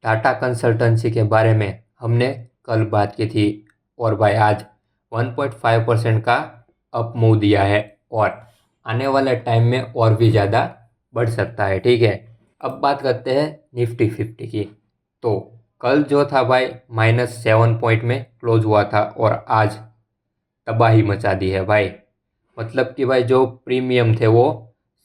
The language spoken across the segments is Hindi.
टाटा कंसल्टेंसी के बारे में हमने कल बात की थी और भाई आज 1.5% का अप मूव दिया है और आने वाले टाइम में और भी ज़्यादा बढ़ सकता है। ठीक है, अब बात करते हैं निफ्टी 50 की। तो कल जो था भाई -7 पॉइंट में क्लोज हुआ था और आज तबाही मचा दी है भाई। मतलब कि भाई जो प्रीमियम थे वो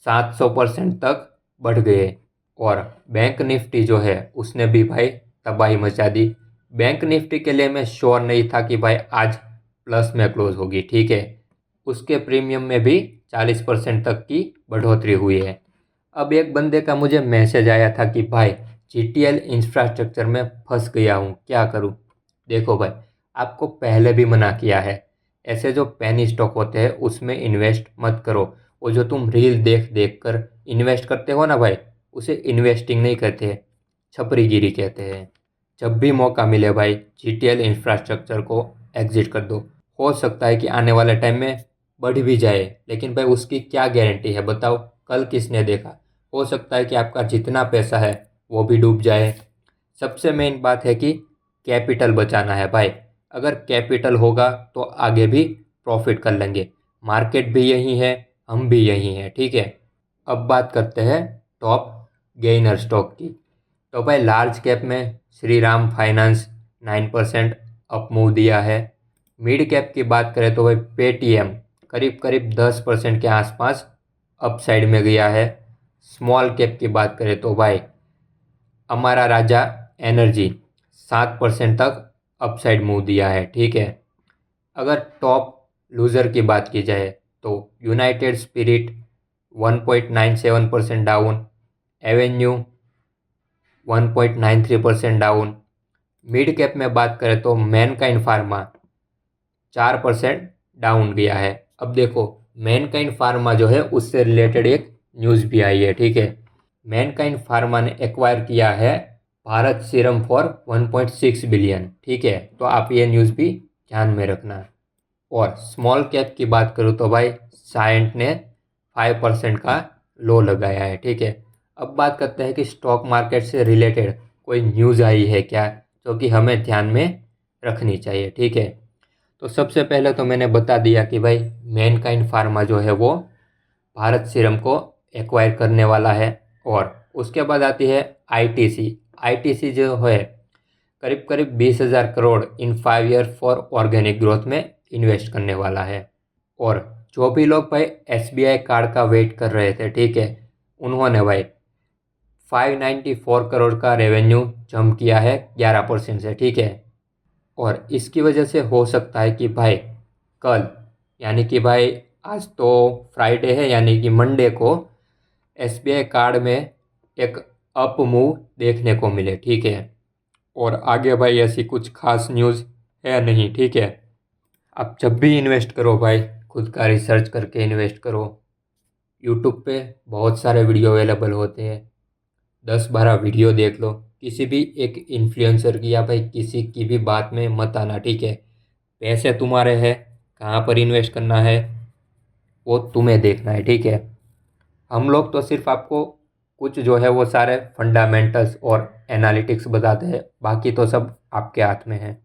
700% तक बढ़ गए और बैंक निफ्टी जो है उसने भी भाई तबाही मचा दी। बैंक निफ्टी के लिए मैं श्योर नहीं था कि भाई आज प्लस में क्लोज होगी। ठीक है, उसके प्रीमियम में भी 40% तक की बढ़ोतरी हुई है। अब एक बंदे का मुझे मैसेज आया था कि भाई जीटीएल इंफ्रास्ट्रक्चर में फंस गया हूँ, क्या करूँ। देखो भाई, आपको पहले भी मना किया है, ऐसे जो पेनी स्टॉक होते हैं उसमें इन्वेस्ट मत करो। वो जो तुम रील देख देख कर इन्वेस्ट करते हो ना भाई, उसे इन्वेस्टिंग नहीं कहते, छपरीगिरी कहते हैं। जब भी मौका मिले भाई जीटीएल इंफ्रास्ट्रक्चर को एग्जिट कर दो। हो सकता है कि आने वाले टाइम में बढ़ भी जाए, लेकिन भाई उसकी क्या गारंटी है बताओ, कल किसने देखा। हो सकता है कि आपका जितना पैसा है वो भी डूब जाए। सबसे मेन बात है कि कैपिटल बचाना है भाई। अगर कैपिटल होगा तो आगे भी प्रॉफिट कर लेंगे। मार्केट भी यही है, हम भी यही हैं। ठीक है, अब बात करते हैं टॉप गेइनर स्टॉक की। तो भाई लार्ज कैप में श्रीराम फाइनेंस 9% अप मूव दिया है। मिड कैप की बात करें तो भाई पेटीएम करीब करीब 10% के आसपास अप साइड में गया है। स्मॉल कैप की बात करें तो भाई हमारा राजा एनर्जी 7% तक अपसाइड मूव दिया है। ठीक है, अगर टॉप लूज़र की बात की जाए तो United spirit 1.97% down, Avenue 1.93% down. Mid cap में बात करें तो मैनकाइंड फार्मा 4% डाउन गया है। अब देखो, मैनकाइंड फार्मा जो है उससे रिलेटेड एक न्यूज़ भी आई है। ठीक है, मैनकाइंड फार्मा ने एक्वायर किया है भारत सीरम फॉर 1.6 बिलियन। ठीक है, तो आप ये न्यूज़ भी ध्यान में रखना। और स्मॉल कैप की बात करूँ तो भाई साइंट ने 5% का लो लगाया है। ठीक है, अब बात करते हैं कि स्टॉक मार्केट से रिलेटेड कोई न्यूज़ आई है क्या जो कि हमें ध्यान में रखनी चाहिए। ठीक है, तो सबसे पहले तो मैंने बता दिया कि भाई मैनकाइंड फार्मा जो है वो भारत सीरम को एक्वायर करने वाला है। और उसके बाद आती है आईटीसी। आईटीसी जो है करीब करीब 20,000 करोड़ इन 5 ईयर फॉर ऑर्गेनिक ग्रोथ में इन्वेस्ट करने वाला है। और जो भी लोग भाई एसबीआई कार्ड का वेट कर रहे थे, ठीक है, उन्होंने भाई 594 करोड़ का रेवेन्यू जंप किया है 11% से। ठीक है, और इसकी वजह से हो सकता है कि भाई कल, यानी कि भाई आज तो फ्राइडे है, यानी कि मंडे को एसबीआई कार्ड में एक अप मूव देखने को मिले। ठीक है, और आगे भाई ऐसी कुछ खास न्यूज़ है नहीं। ठीक है, आप जब भी इन्वेस्ट करो भाई खुद का रिसर्च करके इन्वेस्ट करो। यूट्यूब पे बहुत सारे वीडियो अवेलेबल होते हैं, 10-12 वीडियो देख लो। किसी भी एक इन्फ्लुएंसर की या भाई किसी की भी बात में मत आना। ठीक है, पैसे तुम्हारे हैं, कहाँ पर इन्वेस्ट करना है वो तुम्हें देखना है। ठीक है, हम लोग तो सिर्फ आपको कुछ जो है वो सारे फंडामेंटल्स और एनालिटिक्स बताते हैं, बाकी तो सब आपके हाथ में है।